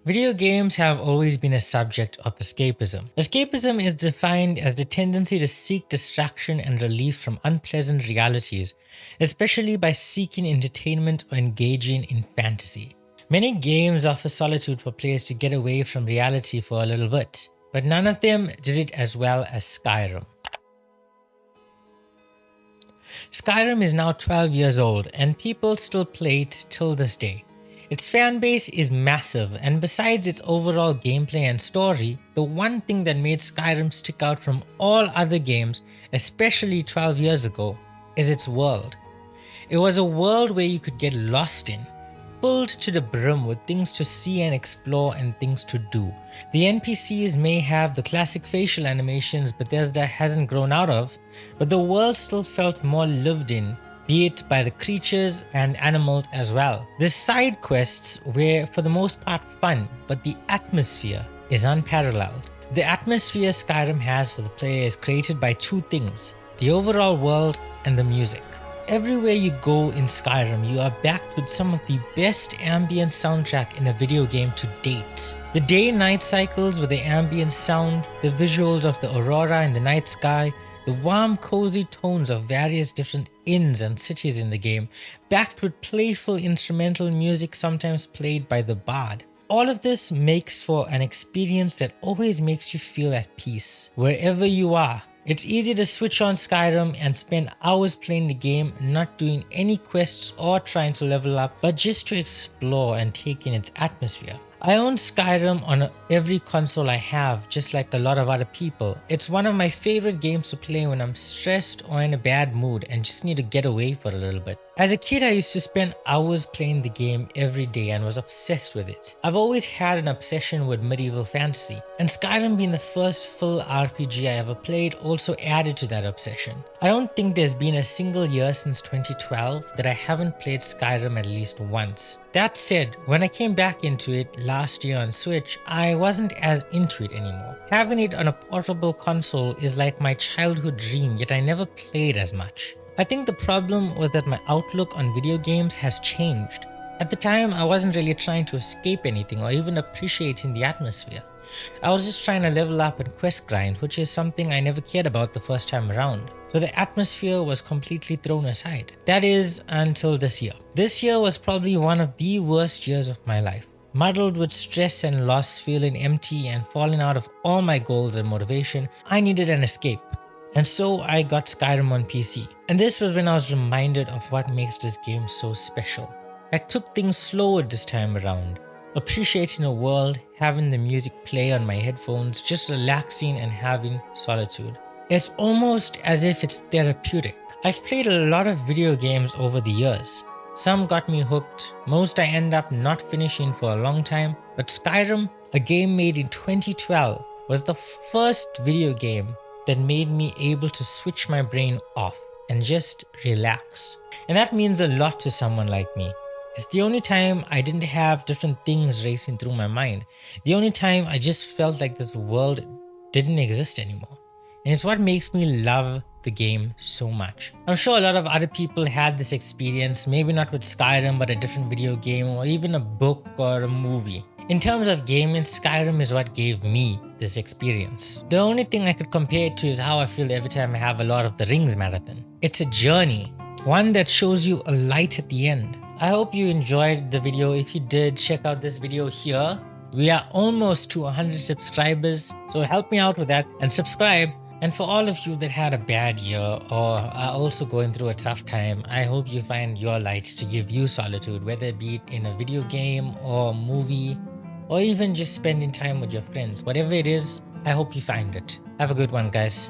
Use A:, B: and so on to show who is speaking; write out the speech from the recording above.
A: Video games have always been a subject of escapism. Escapism is defined as the tendency to seek distraction and relief from unpleasant realities, especially by seeking entertainment or engaging in fantasy. Many games offer solitude for players to get away from reality for a little bit, but none of them did it as well as Skyrim. Skyrim is now 12 years old and people still play it till this day. Its fan base is massive, and besides its overall gameplay and story, the one thing that made Skyrim stick out from all other games, especially 12 years ago, is its world. It was a world where you could get lost in, filled to the brim with things to see and explore and things to do. The NPCs may have the classic facial animations Bethesda hasn't grown out of, but the world still felt more lived in, be it by the creatures and animals as well. The side quests were for the most part fun, but the atmosphere is unparalleled. The atmosphere Skyrim has for the player is created by two things: the overall world and the music. Everywhere you go in Skyrim, you are backed with some of the best ambient soundtrack in a video game to date. The day-night cycles with the ambient sound, the visuals of the aurora in the night sky, the warm, cozy tones of various different inns and cities in the game, backed with playful instrumental music sometimes played by the bard. All of this makes for an experience that always makes you feel at peace, wherever you are. It's easy to switch on Skyrim and spend hours playing the game, not doing any quests or trying to level up, but just to explore and take in its atmosphere. I own Skyrim on every console I have, just like a lot of other people. It's one of my favorite games to play when I'm stressed or in a bad mood and just need to get away for a little bit. As a kid, I used to spend hours playing the game every day and was obsessed with it. I've always had an obsession with medieval fantasy, and Skyrim being the first full RPG I ever played also added to that obsession. I don't think there's been a single year since 2012 that I haven't played Skyrim at least once. That said, when I came back into it last year on Switch, I wasn't as into it anymore. Having it on a portable console is like my childhood dream, yet I never played as much. I think the problem was that my outlook on video games has changed. At the time, I wasn't really trying to escape anything or even appreciating the atmosphere. I was just trying to level up and quest grind, which is something I never cared about the first time around. So the atmosphere was completely thrown aside. That is, until this year. This year was probably one of the worst years of my life. Muddled with stress and loss, feeling empty and falling out of all my goals and motivation, I needed an escape. And so I got Skyrim on PC. And this was when I was reminded of what makes this game so special. I took things slower this time around, appreciating the world, having the music play on my headphones, just relaxing and having solitude. It's almost as if it's therapeutic. I've played a lot of video games over the years. Some got me hooked, most I end up not finishing for a long time, but Skyrim, a game made in 2012, was the first video game that made me able to switch my brain off and just relax. And that means a lot to someone like me. It's the only time I didn't have different things racing through my mind. The only time I just felt like this world didn't exist anymore. And it's what makes me love the game so much. I'm sure a lot of other people had this experience, maybe not with Skyrim, but a different video game or even a book or a movie. In terms of gaming, Skyrim is what gave me this experience. The only thing I could compare it to is how I feel every time I have a Lord of the Rings marathon. It's a journey, one that shows you a light at the end. I hope you enjoyed the video. If you did, check out this video here. We are almost to 100 subscribers, so help me out with that and subscribe. And for all of you that had a bad year or are also going through a tough time, I hope you find your light to give you solitude, whether it be in a video game or a movie, or even just spending time with your friends. Whatever it is, I hope you find it. Have a good one, guys.